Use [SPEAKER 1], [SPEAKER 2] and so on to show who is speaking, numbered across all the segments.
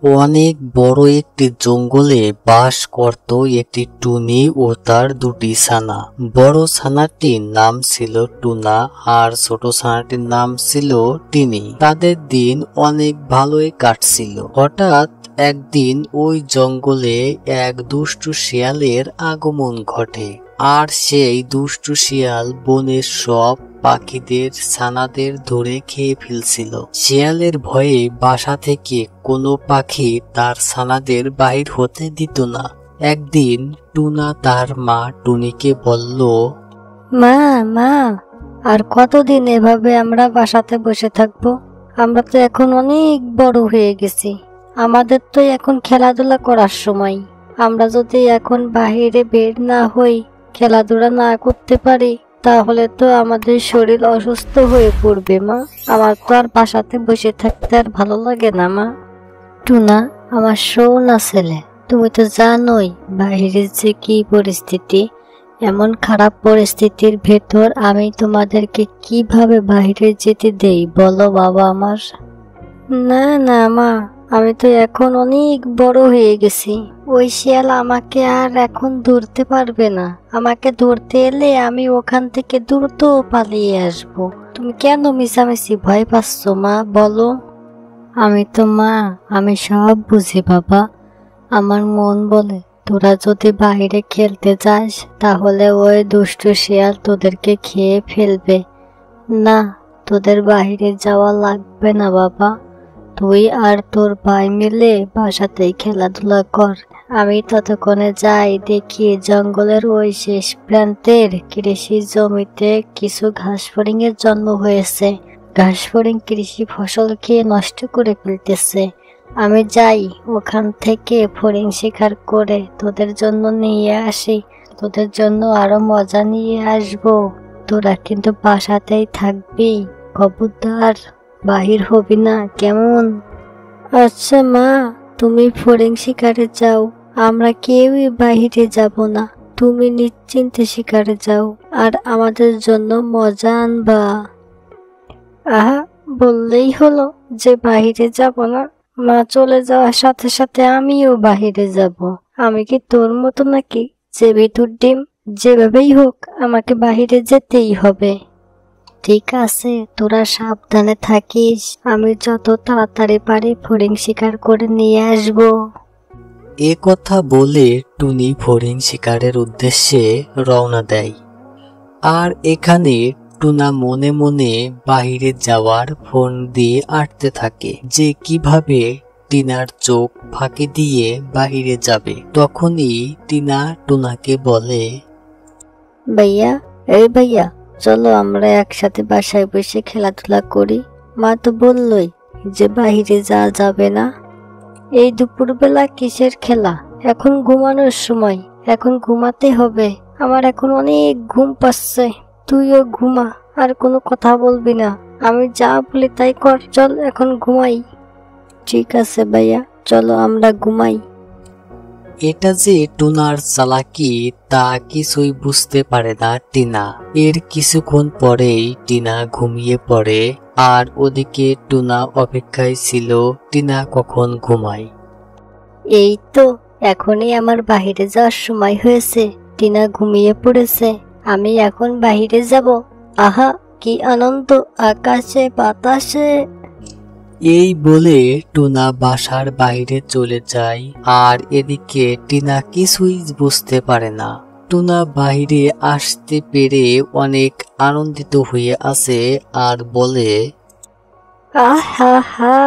[SPEAKER 1] অনেক বড় একটি জঙ্গলে বাস করত একটি টুনি ও তার দুটি ছানা। বড় ছানাটির নাম ছিল টুনা আর ছোট ছানাটির নাম ছিল টিনি। তাদের দিন অনেক ভালোই কাটছিল। হঠাৎ একদিন ওই জঙ্গলে এক দুষ্টু শিয়ালের আগমন ঘটে। আর সেই দুষ্টু শিয়াল বনের সব পাখিদের ছানাদের ধরে খেয়ে ফেলছিল। শিয়ালের ভয়ে বাসা থেকে কোনো পাখি তার ছানাদের বাহির হতে দিত না। একদিন টুনা তার মা টুনিকে বলল,
[SPEAKER 2] মা মা আর কতদিন এভাবে আমরা বাসাতে বসে থাকবো? আমরা তো এখন অনেক বড় হয়ে গেছি। আমাদের তো এখন খেলাধুলা করার সময়। আমরা যদি এখন বাহিরে বের না হই, খেলাধুলা না করতে পারি, তাহলে তো আমাদের শরীর অসুস্থ হয়ে পড়বে মা। আমার তো আর বাসাতে বসে থাকতে আর ভালো লাগে না মা। টুনা, আমার সোনা ছেলে, তুমি তো জানোই বাহিরের যে কি পরিস্থিতি। এমন খারাপ পরিস্থিতির ভেতর আমি তোমাদেরকে কিভাবে বাইরে যেতে দেই বলো বাবা আমার? না না মা, আমি তো এখন অনেক বড় হয়ে গেছি। ওই শিয়াল আমাকে আর এখন ধরতে পারবে না। আমাকে ধরতে এলে আমি ওখান থেকে দ্রুত পালিয়ে আসব। তুমি কেন মিছামিছি ভয় পাচ্ছ মা, বলো? আমি সব বুঝি বাবা। আমার মন বলে তোরা যদি বাইরে খেলতে যাস তাহলে ওই দুষ্টু শিয়াল তোদেরকে খেয়ে ফেলবে। না, তোদের বাইরে যাওয়া লাগবে না বাবা। তুই আর তোর ভাই মিলে বাসাতেই খেলাধুলা কর। আমি ততক্ষণে যাই দেখি জঙ্গলের ওই শেষ প্রান্তের কৃষি জমিতে কিছু ঘাস ফড়িংয়ের জন্ম হয়েছে। ঘাস ফড়িং কৃষি ফসল খেয়ে নষ্ট করে ফেলতেছে। আমি যাই ওখান থেকে ফড়িং শিকার করে তোদের জন্য নিয়ে আসি। তোদের জন্য আরো মজা নিয়ে আসবো। তোরা কিন্তু বাসাতেই থাকবি, খবরদার বাহির হবি না, কেমন? আচ্ছা মা, তুমি ফড়িং শিকারে যাও, আমরা কেউই বাহিরে যাব না। তুমি নিশ্চিন্তে শিকারে যাও আর আমাদের জন্য মজা আনবা। আহা, বললেই হলো যে বাহিরে যাব না। মা চলে যাওয়ার সাথে সাথে আমিও বাহিরে যাব। আমি কি তোর মতো নাকি যে ভিতর ডিম? যেভাবেই হোক আমাকে বাহিরে যেতেই হবে। ঠিক আছে, তোরা সাবধানে থাকিস। আমি যত তাড়াতাড়ি পারি ফড়িং শিকার করে নিয়ে আসবো।
[SPEAKER 1] এ কথা বলে টুনি ফড়িং শিকারের উদ্দেশ্যে রওনা দেয়। আর এখানে টুনা মনে মনে বাহিরে যাওয়ার ফোন দিয়ে আটতে থাকে যে কিভাবে টিনার চোখ ফাঁকি দিয়ে বাহিরে যাবে। তখনই টিনা টুনাকে বলে,
[SPEAKER 2] ভাইয়া, এই ভাইয়া, চলো আমরা একসাথে বাসায় বসে খেলাধুলা করি। মা তো বললই যে বাহিরে যাওয়া যাবে না। এই দুপুরবেলা কিসের খেলা? এখন ঘুমানোর সময়, এখন ঘুমাতে হবে। আমার এখন অনেক ঘুম পাচ্ছে। তুইও ঘুমা, আর কোনো কথা বলবি না। আমি যা বলি তাই কর। চল এখন ঘুমাই। ঠিক আছে ভাইয়া, চলো আমরা ঘুমাই।
[SPEAKER 1] এটা যে টুনার চালাকি তা কিছুই বুঝতে পারে না টিনা। এর কিছুক্ষণ পরেই টিনা ঘুমিয়ে পড়ে। আর ওদিকে টুনা অপেক্ষায় ছিল টিনা কখন ঘুমায়।
[SPEAKER 2] এই তো এখনই আমার বাহিরে যাওয়ার সময় হয়েছে। টিনা ঘুমিয়ে পড়েছে, আমি এখন বাহিরে যাব। আহা, কি আনন্দ আকাশে বাতাসে।
[SPEAKER 1] এই বলে টুনা বাসার বাইরে চলে যায়। আর এদিকে টিনা কিছুই বুঝতে পারে না। টুনা বাইরে আসতে পেরে অনেক আনন্দিত হয়ে আছে আর বলে,
[SPEAKER 2] আহা হা,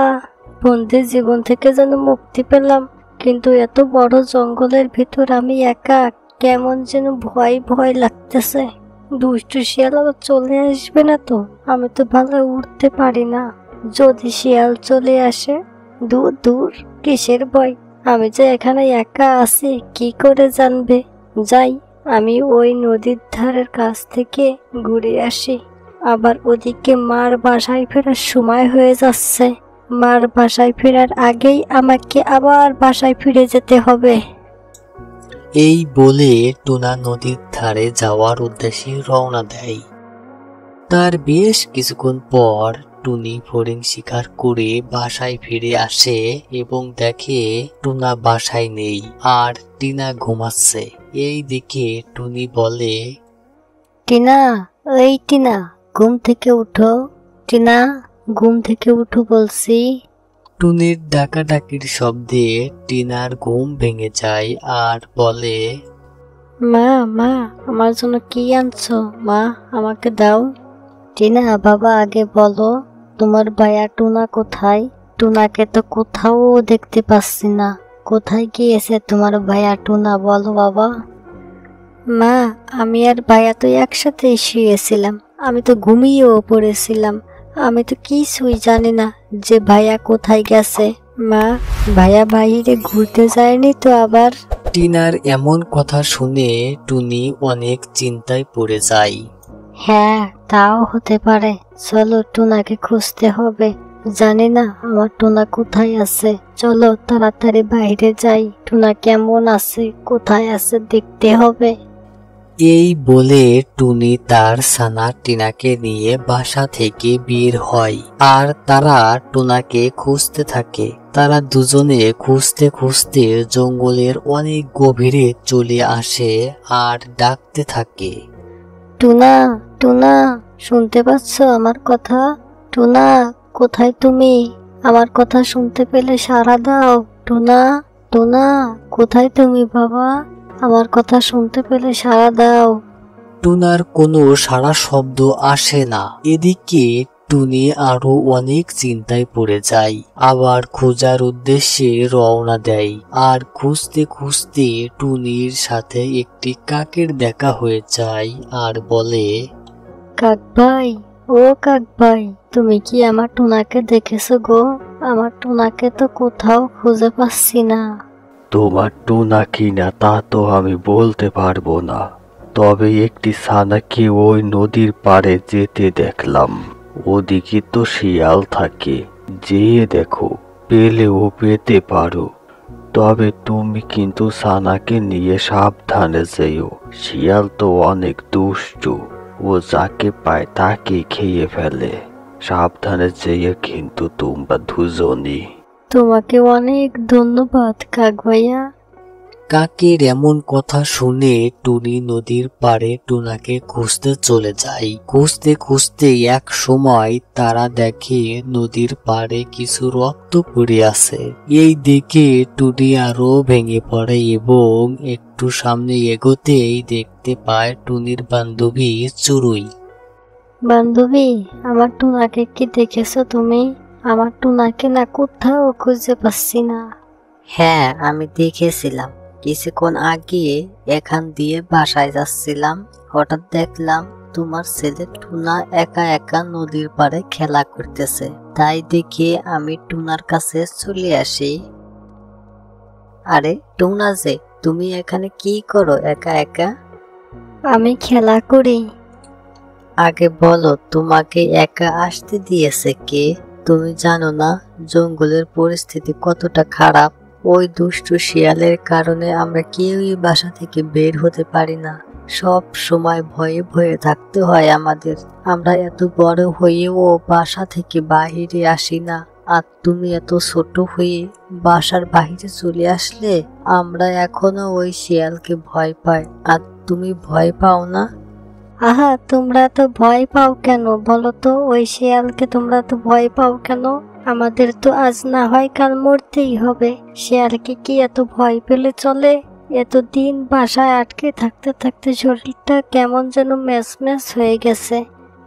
[SPEAKER 2] বন্দি জীবন থেকে যেন মুক্তি পেলাম। কিন্তু এত বড় জঙ্গলের ভিতর আমি একা, কেমন যেন ভয় ভয় লাগতেছে। দুষ্টু শিয়াল আবার চলে আসবে না তো? আমি তো ভালো উঠতে পারি না। যদি শিয়াল চলে আসে, দূর দূর, কিসের ভয়? আমি যে এখানে একা আছি কি করে জানবে? যাই, আমি ওই নদীর ধারের কাছ থেকে ঘুরে আসি। আবার ওদিকে মার বাসায় ফেরার সময় হয়ে যাচ্ছে। মার বাসায় ফেরার আগেই আমাকে আবার বাসায় ফিরে যেতে হবে।
[SPEAKER 1] এই বলে টুনা নদীর ধারে যাওয়ার উদ্দেশ্যে রওনা দেয়। তার বেশ কিছুক্ষণ পর টুনি ফড়িং শিকার করে বাসায় ফিরে আসে এবং দেখে টুনা বাসায় নেই আর টিনা ঘুমাচ্ছে। এই দিকে টুনি বলে,
[SPEAKER 2] টিনা, এই টিনা, ঘুম থেকে উঠো। টিনা, ঘুম থেকে উঠো বলছি।
[SPEAKER 1] টুনির ডাকাডাকির শব্দে টিনার ঘুম ভেঙে যায় আর বলে,
[SPEAKER 2] মা, মা, আমার জন্য কি আনছো? মা, আমাকে দাও। টিনা, বাবা আগে বলো, তোমার ভাইয়া টুনা কোথায়? টুনাকে তো কোথাও দেখতে পাচ্ছি না। কোথায় গিয়েছে তোমার ভাইয়া টুনা? বলো বাবা। মা, আমি আর ভাইয়া তো একসাথে শুয়েছিলাম। আমি তো ঘুমিয়েও পড়েছিলাম। আমি তো কিছুই জানি না যে ভাইয়া কোথায় গেছে। মা, ভাইয়া বাইরে ঘুরতে যায়নি তো আবার?
[SPEAKER 1] টিনার এমন কথা শুনে টুনি অনেক চিন্তায় পড়ে যায়।
[SPEAKER 2] হ্যাঁ, তাও হতে পারে। চলো, টুনাকে খুঁজতে হবে। জানি না আমার টুনা কোথায় আছে। চলো তাড়াতাড়ি বাইরে যাই। টুনা কেমন আছে, কোথায় আছে দেখতে হবে।
[SPEAKER 1] এই বলে টুনি তার ছানা টিনাকে নিয়ে বাসা থেকে বের হয় আর তারা টুনাকে খুঁজতে থাকে। তারা দুজনে খুঁজতে খুঁজতে জঙ্গলের অনেক গভীরে চলে আসে আর ডাকতে থাকে,
[SPEAKER 2] টুনা, টুনা, শুনতে পাচ্ছ আমার কথা? টুনা, কোথায় তুমি? আমার কথা শুনতে পেলে সাড়া দাও। টুনা, টুনা, কোথায় তুমি বাবা? আমার কথা শুনতে পেলে সাড়া দাও।
[SPEAKER 1] টুনার কোনো সাড়া শব্দ আসে না। এদিকে টুনি আরো অনেক চিন্তায় পড়ে যায়, আবার খোঁজার উদ্দেশ্যে রওনা দেয়। আর খুঁজতে খুঁজতে টুনির সাথে একটি কাকের দেখা হয়ে যায় আর বলে,
[SPEAKER 2] কাক ভাই, ও কাক ভাই, তুমি কি আমার টুনাকে দেখেছো গো? আমার টুনাকে তো কোথাও খুঁজে পাচ্ছি না।
[SPEAKER 3] তোমার টুনা কিনা তা তো আমি বলতে পারবো না, তবে একটি ছানাকে ওই নদীর পাড়ে যেতে দেখলাম। ওদিকে তো শিয়াল থাকে, যেয়ে দেখো, পেলেও পেতে পারো। তবে তুমি কিন্তু ছানাকে নিয়ে সাবধানে যেও। শিয়াল তো অনেক দুষ্টু, ও যাকে পায় তাকে খেয়ে ফেলে। সাবধানে যেয়ে কিন্তু তোমরা দুজনই।
[SPEAKER 2] তোমাকে অনেক ধন্যবাদ কাক ভাইয়া।
[SPEAKER 1] কাকের এমন কথা শুনে টুনি নদীর পাড়ে টুনাকে খুঁজতে চলে যায়। খুঁজতে খুঁজতে এক সময় তারা দেখে নদীর পাড়ে কিছু রক্ত পড়ে আছে। এই দেখে টুনি আরো ভেঙে পড়ে এবং একটু সামনে এগোতেই দেখতে পায় টুনির বান্ধবী চড়ুই।
[SPEAKER 2] বান্ধবী, আমার টুনাকে কি দেখেছো তুমি? আমার টুনাকে না কোথাও খুঁজে পাচ্ছি না। হ্যাঁ, আমি দেখেছিলাম। কিছুক্ষণ আগে এখান দিয়ে বাসায় যাচ্ছিলাম, হঠাৎ দেখলাম তোমার ছেলে টুনা একা একা নদীর পাড়ে খেলা করতেছে। তাই দেখে আমি টুনার কাছে চলে আসি। আরে টুনা যে, তুমি এখানে কি করো একা একা? আমি খেলা করি। আগে বলো, তোমাকে একা আসতে দিয়েছে কে? তুমি জানো না জঙ্গলের পরিস্থিতি কতটা খারাপ? ওই দুষ্টু শিয়ালের কারণে আমরা কেউই বাসা থেকে বের হতে পারি না। সব সময় ভয়ে ভয়ে থাকতে হয় আমাদের। আমরা এত বড় হয়েও বাসা থেকে বাহিরে আসি না, আর তুমি এত ছোট হয়ে বাসার বাহিরে চলে আসলে। আমরা এখনো ওই শিয়ালকে ভয় পাই, আর তুমি ভয় পাও না? আহা, তোমরা তো ভয় পাও কেন বলো তো? ওই শিয়ালকে তোমরা তো ভয় পাও কেন? আমাদের তো আজ না হয় কাল মরতেই হবে। শিয়ালকে কি এত ভয় পেলে চলে? এতদিন বাসায় আটকে থাকতে থাকতে শরীরটা কেমন যেন ম্যাচ ম্যাচ হয়ে গেছে।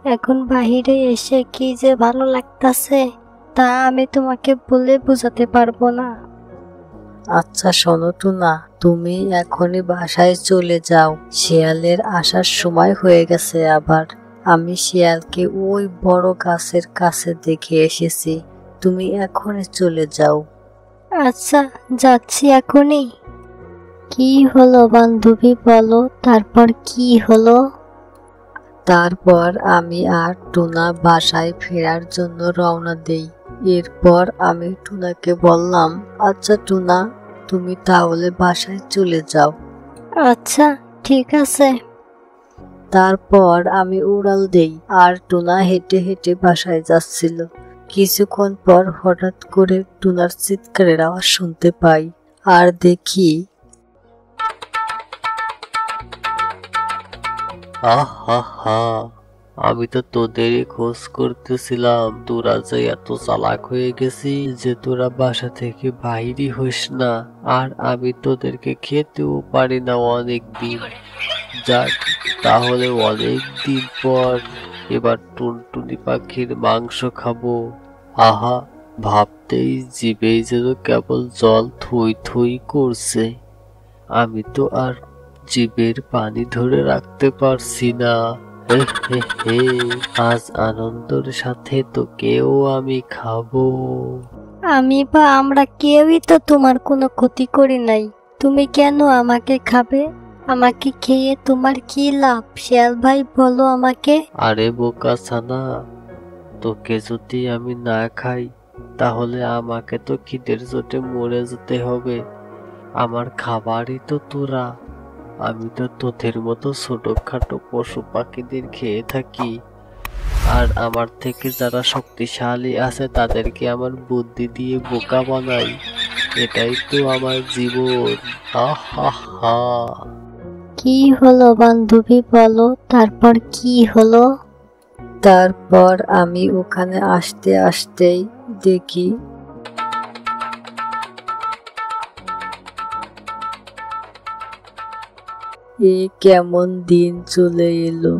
[SPEAKER 2] এখন বাহিরে এসে কি যে ভালো লাগতাছে, তা আমি তোমাকে বলে বোঝাতে পারবো না। আচ্ছা শোনো টুনা, তুমি এখনই বাসায় চলে যাও। শিয়ালের আসার সময় হয়ে গেছে আবার। আমি শিয়ালকে ওই বড় গাছের কাছে দেখে এসেছি। তুমি এখনই চলে যাও। আচ্ছা, যাচ্ছি এখনই। কি হলো বান্ধবী, বলো তারপর কি হলো? তারপর আমি আর টুনা বাসায় ফেরার জন্য রওনা দেই। এরপর আমি টুনাকে বললাম, আচ্ছা টুনা, তুমি তাহলে বাসায় চলে যাও। আচ্ছা, ঠিক আছে। তারপর আমি উড়াল দেই আর টুনা হেঁটে হেঁটে বাসায় যাচ্ছিল। কিছুক্ষণ পর হঠাৎ করে টুনার চিৎকারের আওয়াজ শুনতে পাই আর দেখি
[SPEAKER 1] আহা, আমি তো তোদেরই খোঁজ করতেছিলাম। তোরা যে এত চালাক হয়ে গেছি যে তোরা বাসা থেকে বাইরে হইস না, আর আমি তোদেরকে খেতেও পারি না অনেক দিন। যাক, তাহলে অনেক দিন পর এবার টুনটুনি পাখির মাংস খাবো। আহা, ভাবতেই জিভেই যেন কেবল জল থই থই করছে। আমি তো আর জিভের পানি ধরে রাখতে পারছি না। হে হে হে, আজ আনন্দের সাথে তোকেও আমি খাবো।
[SPEAKER 2] আমি বা আমরা কেউই তো তোমার কোনো ক্ষতি করি নাই, তুমি কেন আমাকে খাবে? আমাকে খেয়ে তোমার কি লাভ শিয়াল ভাই, বলো আমাকে।
[SPEAKER 1] আরে বোকা ছানা, তোকে যদি আমি না খাই তাহলে আমাকে তো খিদের চোটে মরে যেতে হবে। আমার খাবারই তো তোরা। আমি তো তোদের মতো ছোটখাটো পশু পাখিদের খেয়ে থাকি, আর আমার থেকে যারা শক্তিশালী আছে তাদেরকে আমার বুদ্ধি দিয়ে বোকা বানাই। এটাই তো আমার জীবন। আহা হা।
[SPEAKER 2] কি হলো বান্ধবী, বলো তারপর কি হলো? তারপর আমি ওখানে আসতে আসতেই দেখি এ কেমন দিন চলে এলো।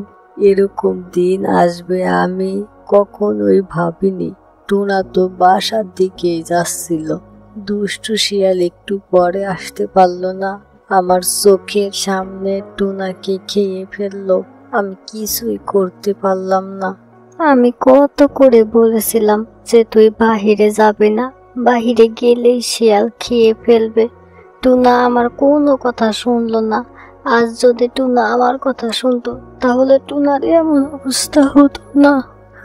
[SPEAKER 2] এরকম দিন আসবে আমি কখনোই ভাবিনি। টুনা তো বাসার দিকেই যাচ্ছিল। দুষ্টু শিয়াল একটু পরে আসতে পারলো না। আমার চোখের সামনে টুনাকে খেয়ে ফেললো। আমি কিছুই করতে পারলাম না। আমি কত করে বলেছিলাম যে তুই বাহিরে যাবি না, বাহিরে গেলেই শিয়াল খেয়ে ফেলবে। টুনা আমার কোনো কথা শুনলো না। আজ যদি টুনা আমার কথা শুনতো তাহলে টুনার এমন অবস্থা হতো না।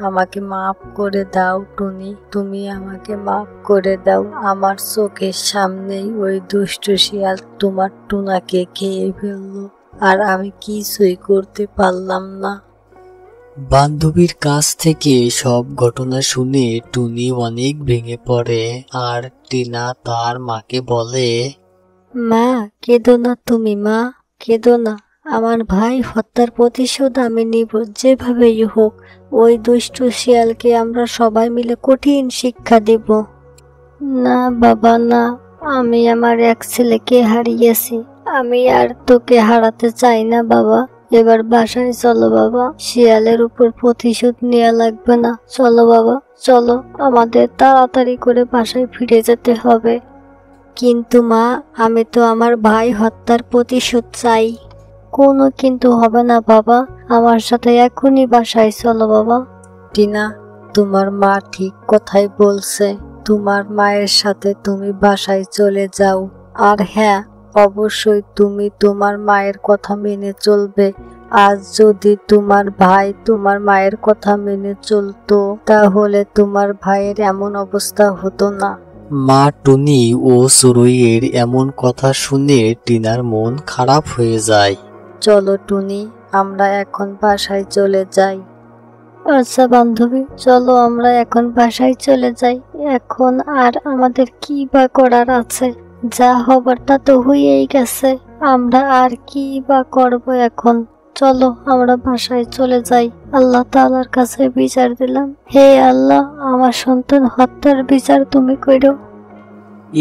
[SPEAKER 2] আমাকে মাফ করে দাও টুনি, তুমি আমাকে মাফ করে দাও। আমার চোখের সামনেই ওই দুষ্ট শিয়াল তোমার টুনাকে খেয়ে ফেললো, আর আমি কিছুই করতে পারলাম না।
[SPEAKER 1] বান্ধবীর কাছ থেকে সব ঘটনা শুনে টুনি অনেক ভেঙে পড়ে, আর টিনা তার মাকে বলে,
[SPEAKER 2] মা কেঁদো না তুমি, মা কেঁদো না। আমার ভাই হত্যার প্রতিশোধ আমি নিব যেভাবেই হোক। ওই দুষ্ট শিয়ালকে আমরা সবাই মিলে কঠিন শিক্ষা দেব। না বাবা না, আমি আমার এক ছেলেকে হারিয়েছি। আমি আর তোকে হারাতে চাই না বাবা। এবার বাসায় চলো বাবা, শিয়ালের উপর প্রতিশোধ নেওয়া লাগবে না। চলো বাবা চলো, আমাদের তাড়াতাড়ি করে বাসায় ফিরে যেতে হবে। কিন্তু মা, আমি তো আমার ভাই হত্যার প্রতিশোধ চাই। কোনো কিন্তু হবে না বাবা, আমার সাথে এখনই বাসায় চলো বাবা। টিনা, তোমার মা ঠিক কথাই বলছে। তোমার মায়ের সাথে তুমি বাসায় চলে যাও। আর হ্যাঁ, অবশ্যই তুমি তোমার মায়ের কথা মেনে চলবে। আজ যদি তোমার ভাই তোমার মায়ের কথা মেনে চলতো তাহলে তোমার ভাইয়ের এমন অবস্থা হতো না।
[SPEAKER 1] মা টুনি ও সুরইয়ের এমন কথা শুনে টিনার মন খারাপ হয়ে যায়।
[SPEAKER 2] চলো টুনি, আমরা এখন বাসায় চলে যাই। আচ্ছা বান্ধবী, চলো আমরা এখন বাসায় চলে যাই। এখন আর আমাদের কি বা করার আছে? যা হবার তা তো হয়েই গেছে। আমরা আর কি বা করব এখন? চলো আমরা বাসায় চলে যাই। আল্লাহ তাআলার কাছে বিচার দিলাম। হে আল্লাহ, আমার সন্তান হত্যার বিচার তুমি করো।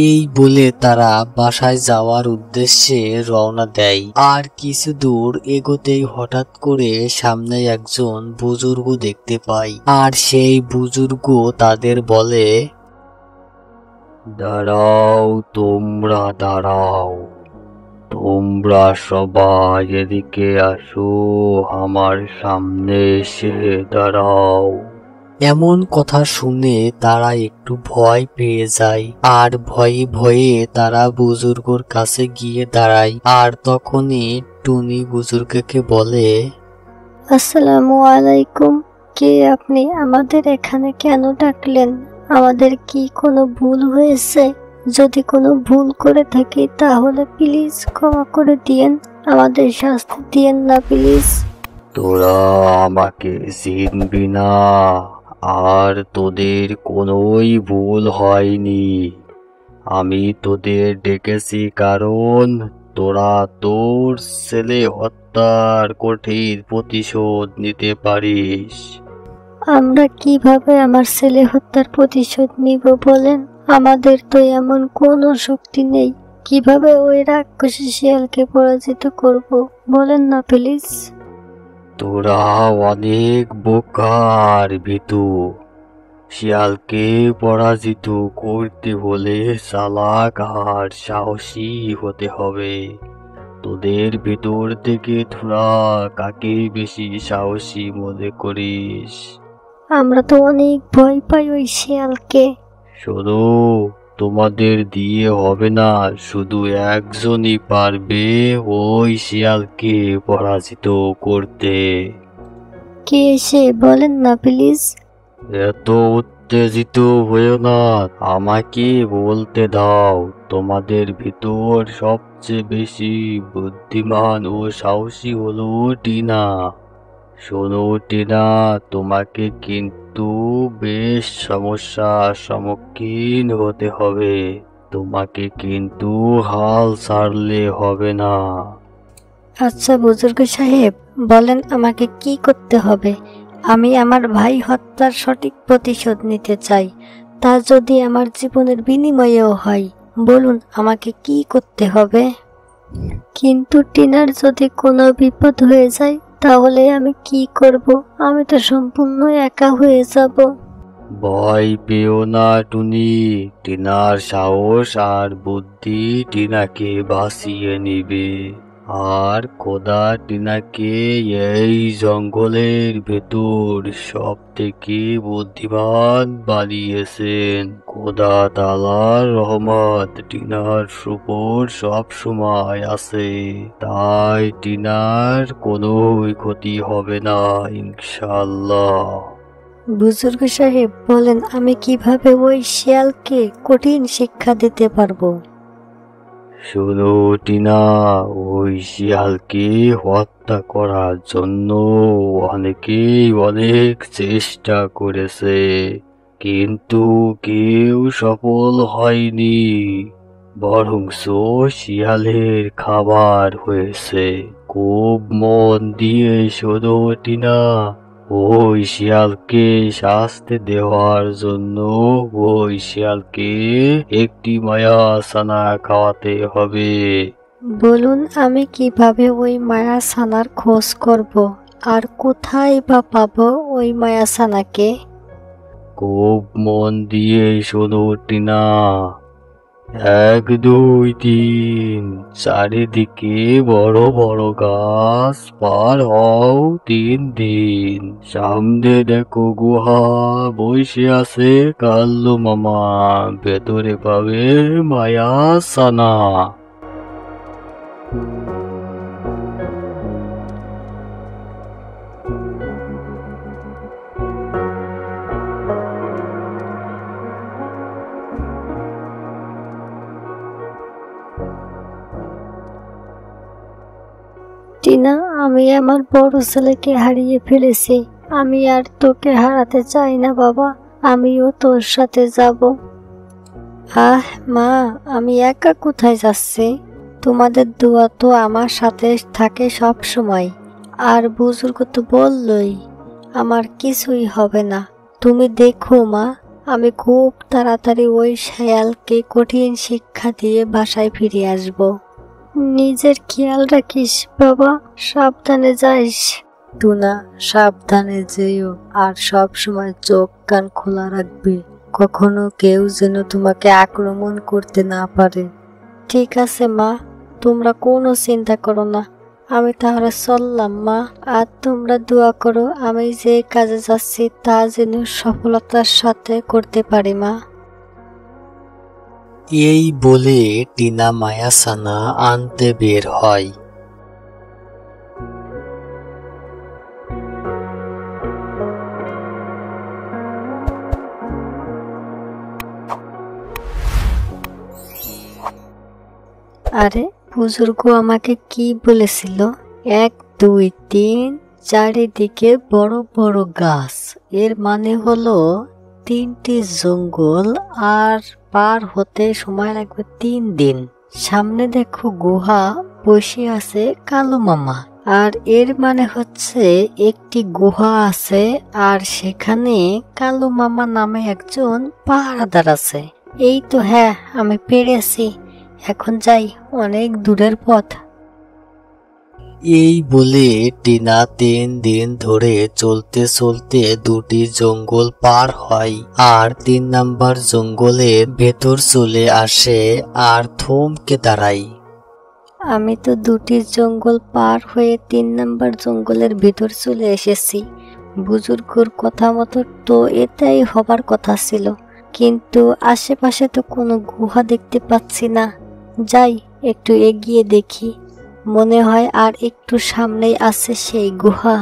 [SPEAKER 1] এই বলে তারা বাসায় যাওয়ার উদ্দেশ্যে রওনা দেয়। আর কিছু দূর এগোতেই হঠাৎ করে সামনে একজন বুজুর্গ দেখতে পায়, আর সেই বুজুর্গ তাদের বলে,
[SPEAKER 3] দাঁড়াও, তোমরা দাঁড়াও, তোমরা সবাই এদিকে আসো, আমার সামনে এসে দাঁড়াও।
[SPEAKER 1] এমন কথা শুনে তারা একটু ভয় পেয়ে যায়, আর ভয়ে ভয়ে তারা বুজুর্গর কাছে গিয়ে দাঁড়ায়। আর তখনই টুনি বুজুর্গকে বলে,
[SPEAKER 2] আসসালামু আলাইকুম। কে আপনি? আমাদের এখানে কেন ডাকলেন? আমাদের কি কোনো ভুল হয়েছে? যদি কোনো ভুল করে থাকি তাহলে প্লিজ ক্ষমা করে দিয়েন, আমাদের শাস্তি দিয়েন না প্লিজ।
[SPEAKER 3] তোরা আমাকে চিনবি না, আর তোদের কোনোই ভুল হয়নি। আমি তোদের ডেকেছি কারণ তোরা তোর ছেলে হত্যার কঠিন প্রতিশোধ নিতে পারিস।
[SPEAKER 2] আমরা কিভাবে আমার ছেলে হত্যার প্রতিশোধ নিব বলেন? আমাদের তো এমন কোনো শক্তি নেই। কিভাবে ওই রাক্ষসী শিয়ালকে পরাজিত করব বলেন না প্লিজ।
[SPEAKER 3] তোরা অনেক বোকার ভিতু। শিয়ালকে পরাজিত করতে হলে চালাক আর সাহসী হতে হবে। তোদের ভিতর থেকে তোরা কাকে বেশি সাহসী মনে করিস?
[SPEAKER 2] আমরা তো অনেক ভয় পাই ওই শিয়ালকে।
[SPEAKER 3] শোনো, তোমাদের দিয়ে হবে না, শুধু একজনই পারবে ওই শিয়ালকে পরাজিত করতে।
[SPEAKER 2] কে সে বলেন না প্লিজ।
[SPEAKER 3] এত উত্তেজিত হয়েও না, আমাকে বলতে দাও। তোমাদের ভিতর সবচেয়ে বেশি বুদ্ধিমান ও সাহসী হলো টিনা। শোনো টিনা, তোমাকে কিন্তু বেশ সমস্যার সম্মুখীন হতে হবে। তোমাকে কিন্তু হাল ছাড়লে হবে না।
[SPEAKER 2] আচ্ছা বুজুর্গ সাহেব, বলেন আমাকে কি করতে হবে? আমি আমার ভাই হত্যার সঠিক প্রতিশোধ নিতে চাই, তা যদি আমার জীবনের বিনিময়েও হয়। বলুন আমাকে কি করতে হবে। কিন্তু টিনার যদি কোনো বিপদ হয়ে যায় তাহলে আমি কি করব? আমি তো সম্পূর্ণ একা হয়ে যাব।
[SPEAKER 3] ভয় পেও না টুনি, টিনার সাহস আর বুদ্ধি টিনাকে বাঁচিয়ে নিবে। আর খোদা টিনাকে এই জঙ্গলের ভেতর সব থেকে বুদ্ধিমান বানিয়েছেন। খোদা তাআলার রহমত টিনার উপর সব সময় আছে, তাই টিনার কোনো ক্ষতি হবে না ইনশাআল্লাহ।
[SPEAKER 2] বুজুর্গ সাহেব বলেন আমি কিভাবে ওই শিয়ালকে কঠিন শিক্ষা দিতে পারবো?
[SPEAKER 3] শোনো টিনা, ওই শিয়ালকে হত্যা করার জন্য অনেকেই অনেক চেষ্টা করেছে, কিন্তু কেউ সফল হয়নি। বরঞ্চ শিয়ালের খাবার হয়েছে। খুব মন দিয়ে শোনো টিনা, ওই শিয়ালকে শাস্তি দেওয়ার জন্য ওই শিয়ালকে একটি মায়া ছানা খাওয়াতে হবে।
[SPEAKER 2] বলুন আমি কিভাবে ওই মায়া ছানার খোঁজ করব, আর কোথায় বা পাবো ওই মায়া ছানাকে?
[SPEAKER 3] খুব মন দিয়ে শোনো টিনা। 1 2 3, চারিদিকে বড় বড় গাছ পার হও 3 দিন। সামনে দেখো গুহা, বসে আছে কাল্লু মামা, ভেতরে পাবে মায়া ছানা।
[SPEAKER 2] টিনা, আমি আমার বড় ছেলেকে হারিয়ে ফেলেছি। আমি আর তোকে হারাতে চাই না বাবা, আমিও তোর সাথে যাব। আহ মা, আমি একা কোথায় যাচ্ছি? তোমাদের দোয়া তো আমার সাথে থাকে সব সময়। আর বুজুর্গ তো বললই আমার কিছুই হবে না। তুমি দেখো মা, আমি খুব তাড়াতাড়ি ওই শিয়ালকে কঠিন শিক্ষা দিয়ে বাসায় ফিরে আসব। নিজের খেয়াল রাখিস বাবা, সাবধানে যাইস। টুনা, সাবধানে যেও, আর সব সময় চোখ কান খোলা রাখবে। কখনো কেউ যেন তোমাকে আক্রমণ করতে না পারে। ঠিক আছে মা, তোমরা কোনো চিন্তা করো না। আমি তাহলে চললাম মা, আর তোমরা দোয়া করো আমি যে কাজে যাচ্ছি তা যেন সফলতার সাথে করতে পারি মা।
[SPEAKER 1] এই বলে টিনা মায়াছানা আনতে বের হয়।
[SPEAKER 2] আরে বুজুর্গ আমাকে কি বলেছিল? 1 2 3 চারিদিকে বড় বড় গাছ। এর মানে হলো 3টি জঙ্গল, আর পার হতে সময় লাগবে 3 দিন। সামনে দেখো গুহা, বসে আছে কালো মামা। আর এর মানে হচ্ছে একটি গুহা আছে, আর সেখানে কালো মামা নামে একজন পাহারাদার আছে। এই তো, হ্যাঁ আমি পেরেছি। এখন যাই, অনেক দূরের পথ।
[SPEAKER 1] এই বলে টিনা 3 দিন ধরে চলতে চলতে 2টি জঙ্গল পার হয়, আর 3 নাম্বার জঙ্গলের ভেতর চলে আসে আর থমকে দাঁড়ায়।
[SPEAKER 2] আমি তো 2টি জঙ্গল পার হয়ে 3 নাম্বার জঙ্গলের ভিতর চলে এসেছি। বুজুর্গর কথা মতো তো এটাই হবার কথা ছিল, কিন্তু আশেপাশে তো কোনো গুহা দেখতে পাচ্ছি না। যাই, একটু এগিয়ে দেখি, মনে হয় আর একটু সামনেই আছে সেই গুহা।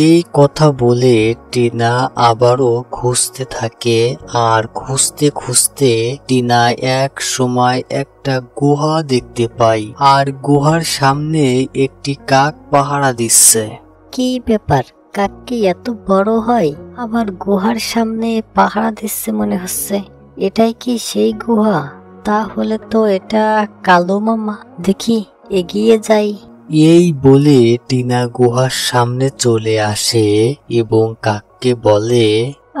[SPEAKER 1] এই কথা বলে টিনা আবারও খুঁজতে থাকে, আর খুঁজতে খুঁজতে টিনা এক সময় একটা গুহা দেখতে পায়, আর গুহার সামনে একটি কাক পাহারা দিচ্ছে।
[SPEAKER 2] কি ব্যাপার, কাক কি এত বড় হয়? আবার গুহার সামনে পাহারা দিচ্ছে মনে হচ্ছে। এটাই কি সেই গুহা? তাহলে তো এটা কালো মামা। দেখি, এগিয়ে যাই।
[SPEAKER 1] এই বলে টিনা গুহার সামনে চলে আসে এবং কাককে বলে,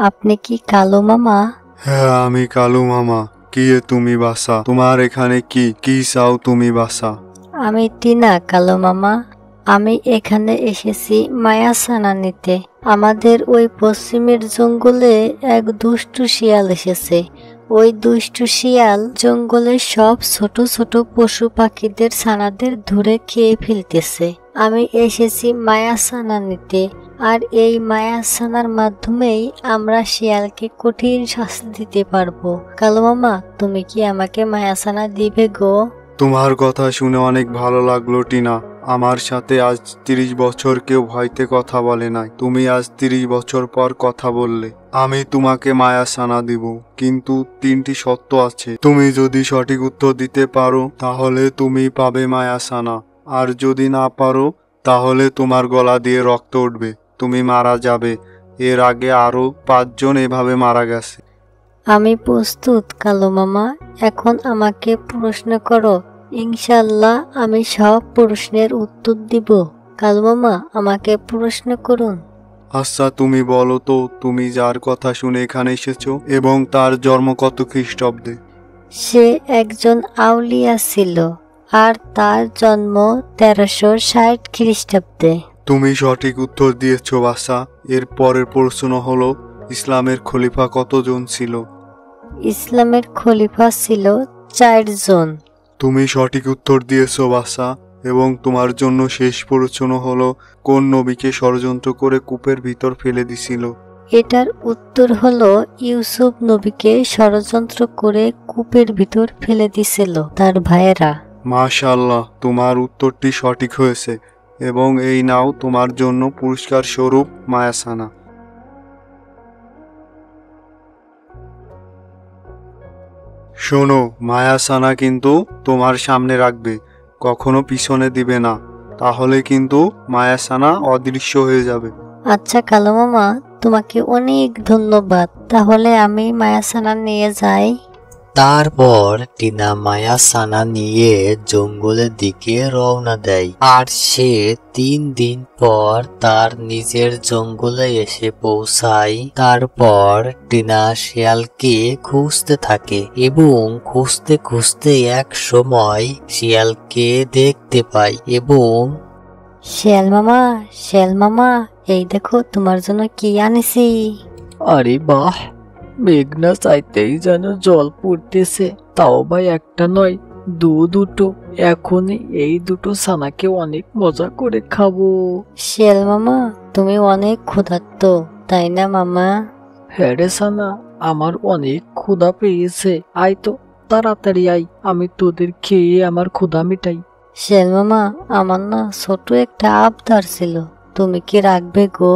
[SPEAKER 2] আপনি কি কালো মামা?
[SPEAKER 4] হ্যাঁ, আমি কালু মামা। কি তুমি বাসা? তোমার এখানে কি চাও তুমি বাসা?
[SPEAKER 2] আমি টিনা, কালো মামা। আমি এখানে এসেছি মায়াসানা নিতে। আমাদের ওই পশ্চিমের জঙ্গলে এক দুষ্টু শিয়াল এসেছে। ওই দুষ্টু শিয়াল জঙ্গলের সব ছোট ছোট পশু পাখিদের ছানাদের ধরে খেয়ে ফেলতেছে। আমি এসেছি মায়াসানা নিতে, আর এই মায়াসানার মাধ্যমেই আমরা শিয়ালকে কঠিন শাস্তি দিতে পারবো। কালো মামা, তুমি কি আমাকে মায়াসানা দিবে গো?
[SPEAKER 4] তোমার কথা শুনে অনেক ভালো লাগলো টিনা। আমার সাথে আজ 30 বছর কেউ ভয়তে কথা বলে নাই। তুমি আজ 30 বছর পর কথা বললে। আমি তোমাকে মায়াসানা দিব, কিন্তু 3টি শর্ত আছে। তুমি যদি সঠিক উত্তর দিতে পারো তাহলে তুমি পাবে মায়াসানা, আর যদি না পারো তাহলে তোমার গলা দিয়ে রক্ত উঠবে, তুমি মারা যাবে। এর আগে আরো 5 জন এভাবে মারা গেছে।
[SPEAKER 2] আমি প্রস্তুত কালো মামা। এখন আমাকে প্রশ্ন করো, ইনশাল্লাহ আমি সব প্রশ্নের উত্তর দিব। কালো মামা, আমাকে প্রশ্ন করুন।
[SPEAKER 4] আচ্ছা, তুমি বলো তো, তুমি যার কথা শুনে এখানে এসেছো এবং তার জন্ম কত খ্রিস্টাব্দে?
[SPEAKER 2] সে একজন আউলিয়া ছিল, আর তার জন্ম 1360 খ্রিস্টাব্দে।
[SPEAKER 4] তুমি সঠিক উত্তর দিয়েছো বাসা। এর পরের প্রশ্ন হলো, ইসলামের খলিফা কতজন ছিল?
[SPEAKER 2] ইসলামের খলিফা ছিল 4 জন।
[SPEAKER 4] তুমি সঠিক উত্তর দিয়েছো বাসা। এবং তোমার জন্য শেষ প্রশ্ন হলো, কোন নবীকে ষড়যন্ত্র করে কূপের ভিতর ফেলে দিছিল?
[SPEAKER 2] এটার উত্তর হলো, ইউসুফ নবীকে ষড়যন্ত্র করে কূপের ভিতর ফেলে দিছিল তার ভাইয়েরা।
[SPEAKER 4] মাশাআল্লাহ, তোমার উত্তরটি সঠিক হয়েছে, এবং এই নাও তোমার জন্য পুরস্কার স্বরূপ মায়াসানা। শোনো, মায়াসানা কিন্তু তোমার সামনে রাখবে, কখনো পিছনে দিবে না, তাহলে কিন্তু মায়াসানা অদৃশ্য হয়ে যাবে।
[SPEAKER 2] আচ্ছা কালো মামা, তোমাকে অনেক ধন্যবাদ। তাহলে আমি মায়াসানা নিয়ে যাই।
[SPEAKER 1] তারপর টিনা মায়াসানা নিয়ে জঙ্গলের দিকে রওনা দেয়, আর সে 3 দিন পর তার নিজের জঙ্গলে এসে পৌঁছায়। তারপর টিনা শিয়ালকে খুঁজতে থাকে এবং খুঁজতে খুঁজতে এক সময় শিয়ালকে দেখতে পায় এবং
[SPEAKER 2] শিয়াল মামা, এই দেখো তোমার জন্য কি আনিছি।
[SPEAKER 3] আরে বাহ, মেঘনা চাইতেই যেন জল পড়তেছে, তাও ভাই একটা নয়, দুটো। এখনই এই 2টো ছানাকে অনেক মজা করে খাবো।
[SPEAKER 2] শিয়াল মামা, তুমি অনেক ক্ষুধার্ত, তাই না মামা?
[SPEAKER 3] হ্যাঁ রে ছানা, আমার অনেক ক্ষুধা পেয়েছে। আয় তো, তাড়াতাড়ি আয়, আমি তোদের খেয়ে আমার ক্ষুধা মিটাই।
[SPEAKER 2] শিয়াল মামা, আমার না ছোট একটা আবদার ছিল, তুমি কি রাখবে গো?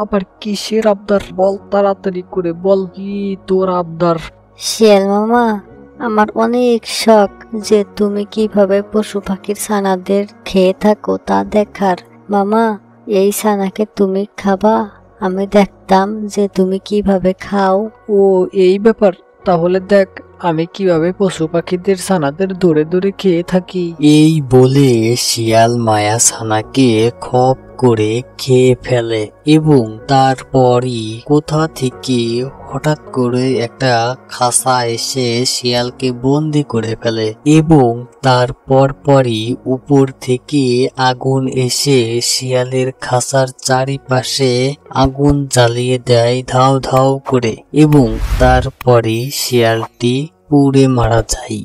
[SPEAKER 3] আবার কিসের আবদার? বল, তাড়াতাড়ি করে বল, কি তোর আবদার?
[SPEAKER 2] শিয়াল মামা, আমার অনেক শখ যে তুমি কিভাবে পশু পাখির ছানাদের খেয়ে থাকো তা দেখার। মামা, এই ছানাকে তুমি খাবা? আমি দেখতাম যে তুমি কিভাবে খাও।
[SPEAKER 5] ও এই ব্যাপার, তাহলে দেখ আমি কিভাবে পশু পাখিদের ছানাদের দৌড়ে দৌড়ে খেয়ে থাকি।
[SPEAKER 1] এই বলে শিয়াল মায়া ছানাকে খপ করে খেয়ে ফেলে এবং তারপরই কোথা থেকে হঠাৎ করে একটা খাঁচা এসে শিয়ালকে বন্দি করে ফেলে এবং তারপর পরই উপর থেকে আগুন এসে শিয়ালের খাঁচার চারিপাশে আগুন জ্বালিয়ে দেয় ধাও ধাও করে এবং তারপরে শিয়ালটি পুড়ে মারা যায়।